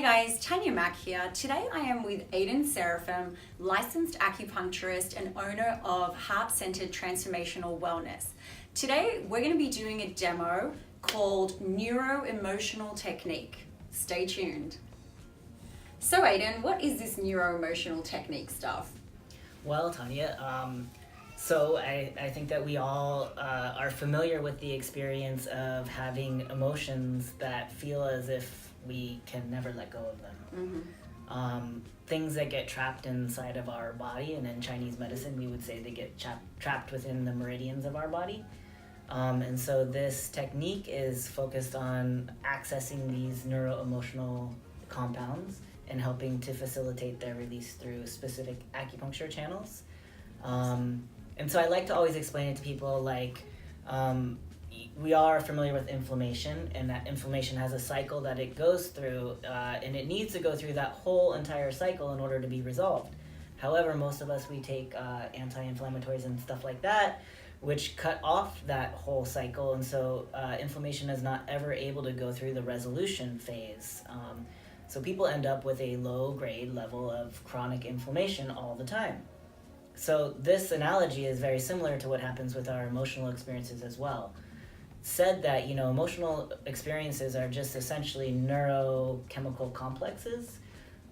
guys, Tania Mack here. Today I am with Aiden Seraphim, licensed acupuncturist and owner of Heart-Centered Transformational Wellness. Today we're going to be doing a demo called Neuro-Emotional Technique. Stay tuned. So Aiden, what is this neuro-emotional technique stuff? Well, Tania, so I think that we all are familiar with the experience of having emotions that feel as if we can never let go of them. Mm-hmm. Things that get trapped inside of our body, and in Chinese medicine we would say they get trapped within the meridians of our body. And so this technique is focused on accessing these neuro-emotional compounds and helping to facilitate their release through specific acupuncture channels. And so I like to always explain it to people like, we are familiar with inflammation, and that inflammation has a cycle that it goes through, and it needs to go through that whole entire cycle in order to be resolved. However, most of us, we take anti-inflammatories and stuff like that, which cut off that whole cycle, and so inflammation is not ever able to go through the resolution phase. So people end up with a low-grade level of chronic inflammation all the time. So this analogy is very similar to what happens with our emotional experiences as well. Said that, emotional experiences are just essentially neurochemical complexes,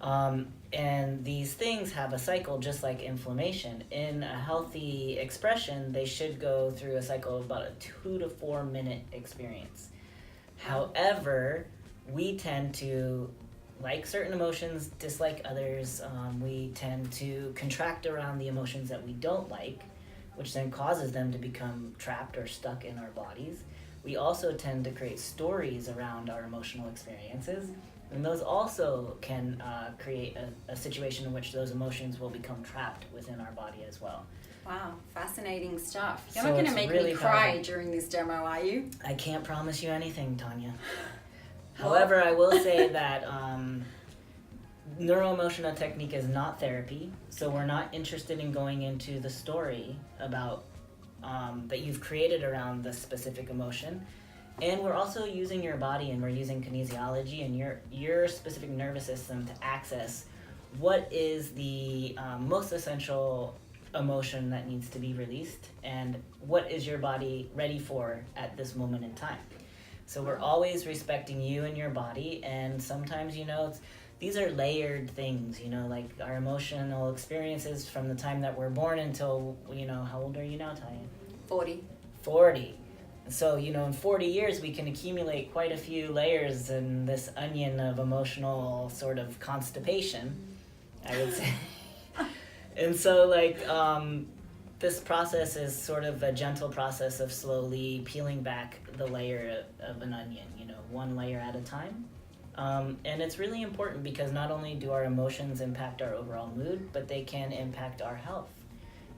and these things have a cycle just like inflammation. In a healthy expression, they should go through a cycle of about a 2 to 4 minute experience. However, we tend to like certain emotions, dislike others. We tend to contract around the emotions that we don't like, which then causes them to become trapped or stuck in our bodies. We also tend to create stories around our emotional experiences, and those also can create a situation in which those emotions will become trapped within our body as well. Wow, fascinating stuff. You're So not going to it's make really me cry powerful. during this demo, are you? I can't promise you anything, Tania. However, I will say that neuro-emotional technique is not therapy, so we're not interested in going into the story about that you've created around the specific emotion. And we're also using your body, and we're using kinesiology and your specific nervous system to access what is the most essential emotion that needs to be released, and what is your body ready for at this moment in time. So we're always respecting you and your body, and sometimes, these are layered things, like our emotional experiences from the time that we're born until, how old are you now, Tania? 40. So, in 40 years, we can accumulate quite a few layers in this onion of emotional sort of constipation, I would say. And so, this process is sort of a gentle process of slowly peeling back the layer of an onion, one layer at a time. And it's really important because not only do our emotions impact our overall mood, but they can impact our health.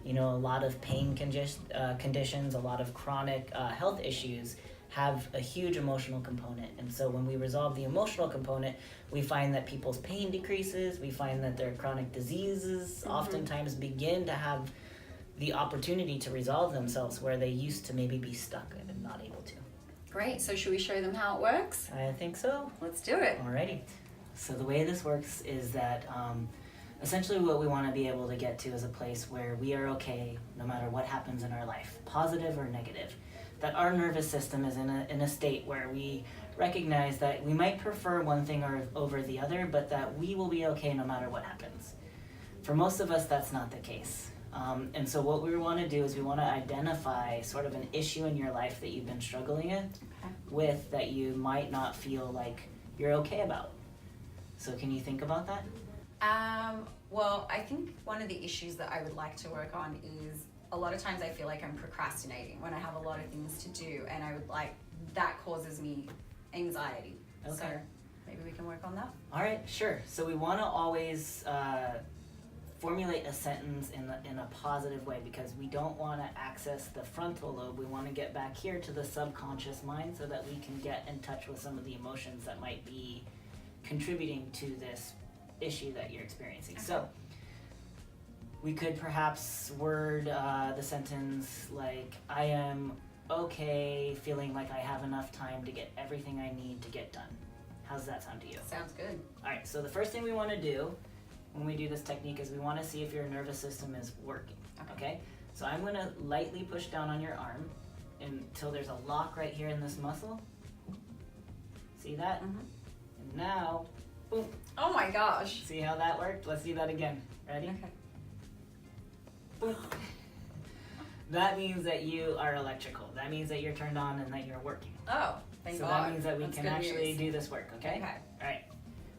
A lot of pain conditions, a lot of chronic health issues have a huge emotional component. And so when we resolve the emotional component, we find that people's pain decreases. We find that their chronic diseases oftentimes begin to have the opportunity to resolve themselves where they used to maybe be stuck and not able to. Great, so should we show them how it works? I think so. Let's do it. Alrighty. So the way this works is that essentially what we want to be able to get to is a place where we are okay no matter what happens in our life, positive or negative. That our nervous system is in a state where we recognize that we might prefer one thing over the other, but that we will be okay no matter what happens. For most of us, that's not the case. And so what we want to do is we want to identify sort of an issue in your life that you've been struggling with that you might not feel like you're okay about. So can you think about that? Well, I think one of the issues that I would like to work on is a lot of times I feel like I'm procrastinating when I have a lot of things to do, and that causes me anxiety. Okay. So maybe we can work on that. All right, sure. So we want to always formulate a sentence in a positive way, because we don't want to access the frontal lobe. We want to get back here to the subconscious mind so that we can get in touch with some of the emotions that might be contributing to this issue that you're experiencing. Okay. So we could perhaps word the sentence like, I am okay feeling like I have enough time to get everything I need to get done. How's that sound to you? Sounds good. All right, so the first thing we want to do when we do this technique is we want to see if your nervous system is working, okay? So I'm going to lightly push down on your arm until there's a lock right here in this muscle. See that? Mm-hmm. And now, boom. Oh my gosh. See how that worked? Let's do that again. Ready? Okay. Boom. That means that you are electrical. That means that you're turned on and that you're working. Oh, thank so God. that means that we That's can good actually news. do this work, okay? Okay. All right.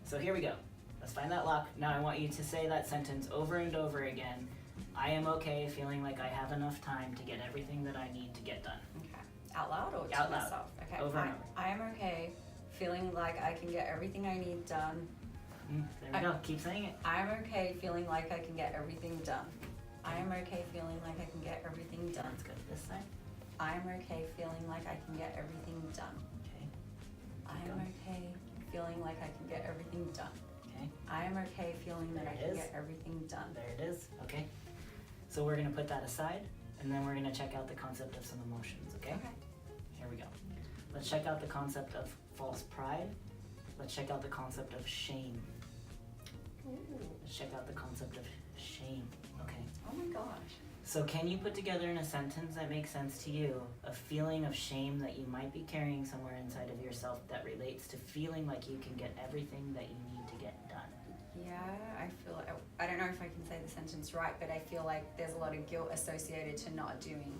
So here we go. Let's find that lock. Now I want you to say that sentence over and over again. I am okay feeling like I have enough time to get everything that I need to get done. Okay. Out loud or to Out loud. myself? Okay. Over and over. I am okay feeling like I can get everything I need done. There we go. Keep saying it. I am okay feeling like I can get everything done. I am okay feeling like I can get everything done. Let's go to this side. I am okay feeling like I can get everything done. Okay. I am okay feeling like I can get everything done. Okay. I am okay feeling that There I it can is. get everything done. There it is. Okay. So we're going to put that aside, and then we're going to check out the concept of some emotions, okay? Okay. Here we go. Let's check out the concept of false pride. Let's check out the concept of shame. Ooh. Let's check out the concept of shame, okay? Oh my gosh. So can you put together in a sentence that makes sense to you a feeling of shame that you might be carrying somewhere inside of yourself that relates to feeling like you can get everything that you need to get done? Yeah, I don't know if I can say the sentence right, but I feel like there's a lot of guilt associated to not doing,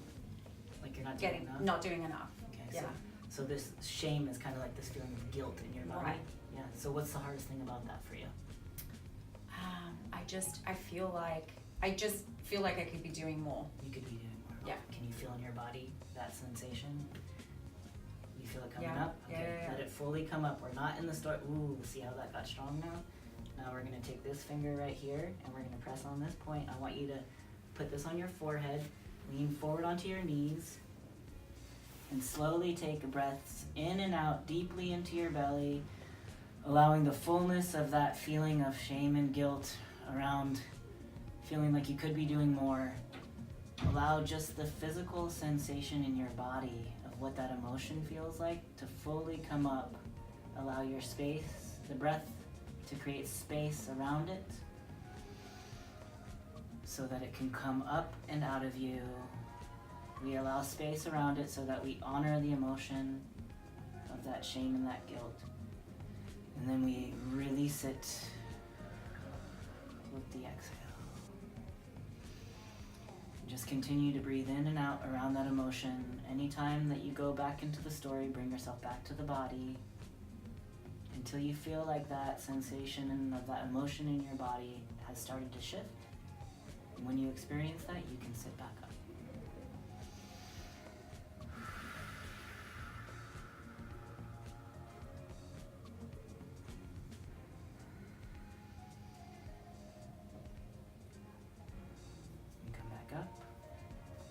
Like you're not doing enough? not doing enough. Okay, Yeah. so this shame is kind of like this feeling of guilt in your body. Right. Yeah. So what's the hardest thing about that for you? I just feel like I could be doing more. You could be doing more. Yeah. Can you feel in your body that sensation? You feel it coming Yeah. up? Okay. Yeah. Let it fully come up. We're not in the store. Ooh, see how that got strong now? Now we're gonna take this finger right here and we're gonna press on this point. I want you to put this on your forehead, lean forward onto your knees, and slowly take breaths in and out deeply into your belly, allowing the fullness of that feeling of shame and guilt around feeling like you could be doing more. Allow just the physical sensation in your body of what that emotion feels like to fully come up. Allow your space, the breath, to create space around it so that it can come up and out of you. We allow space around it so that we honor the emotion of that shame and that guilt. And then we release it with the exhale. Just continue to breathe in and out around that emotion. Anytime that you go back into the story, bring yourself back to the body until you feel like that sensation and of that emotion in your body has started to shift. And when you experience that, you can sit back up. You come back up,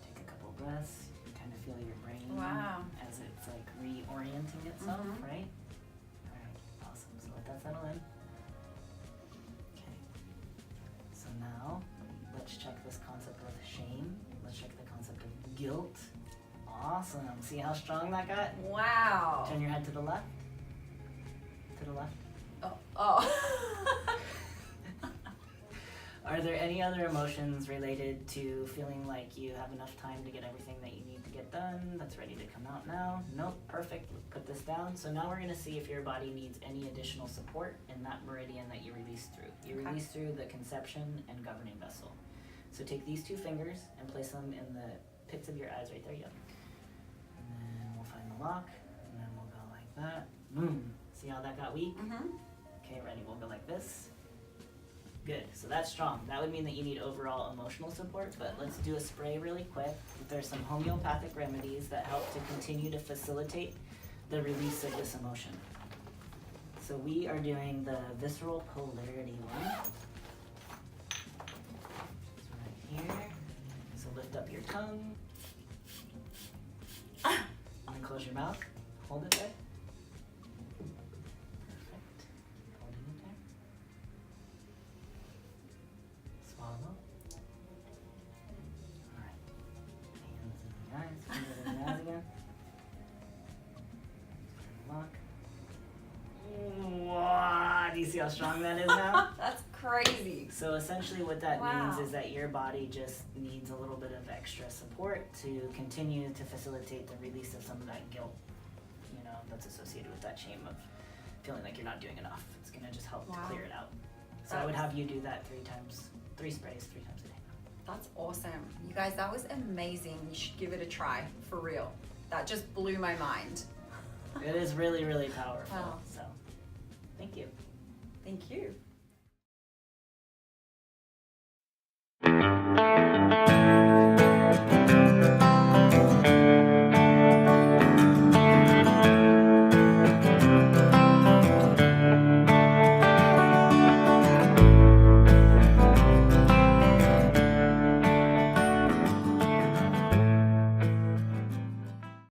take a couple breaths, you kind of feel your brain Wow. as it's like reorienting itself, Mhm. right? Alright, awesome. So let that settle in. Okay. So now, let's check this concept of shame. Let's check the concept of guilt. Awesome. See how strong that got? Wow. Turn your head to the left. To the left. Oh. Are there any other emotions related to feeling like you have enough time to get everything that you need to get done that's ready to come out now? Nope, perfect. Put this down. So now we're going to see if your body needs any additional support in that meridian that you release through. You Okay. release through the conception and governing vessel. So take these two fingers and place them in the pits of your eyes right there. Yep. And then we'll find the lock, and then we'll go like that. Boom. See how that got weak? Mm-hmm. Okay, ready? We'll go like this. Good. So that's strong. That would mean that you need overall emotional support, but let's do a spray really quick. There's some homeopathic remedies that help to continue to facilitate the release of this emotion. So we are doing the visceral polarity one. It's right here. So lift up your tongue. And then close your mouth. Hold it there. Perfect. Holding it there. Swallow. Alright. Hands in the eyes. Fingers in the eyes again. Lock. see how strong that is now? That's crazy. So essentially what that Wow. means is that your body just needs a little bit of extra support to continue to facilitate the release of some of that guilt, you know, that's associated with that shame of feeling like you're not doing enough. It's gonna just help to Wow. clear it out. So I would have you do that 3 sprays 3 times a day. That's awesome. You guys, that was amazing. You should give it a try, for real. That just blew my mind. It is really, really powerful. Wow. So, thank you. Thank you.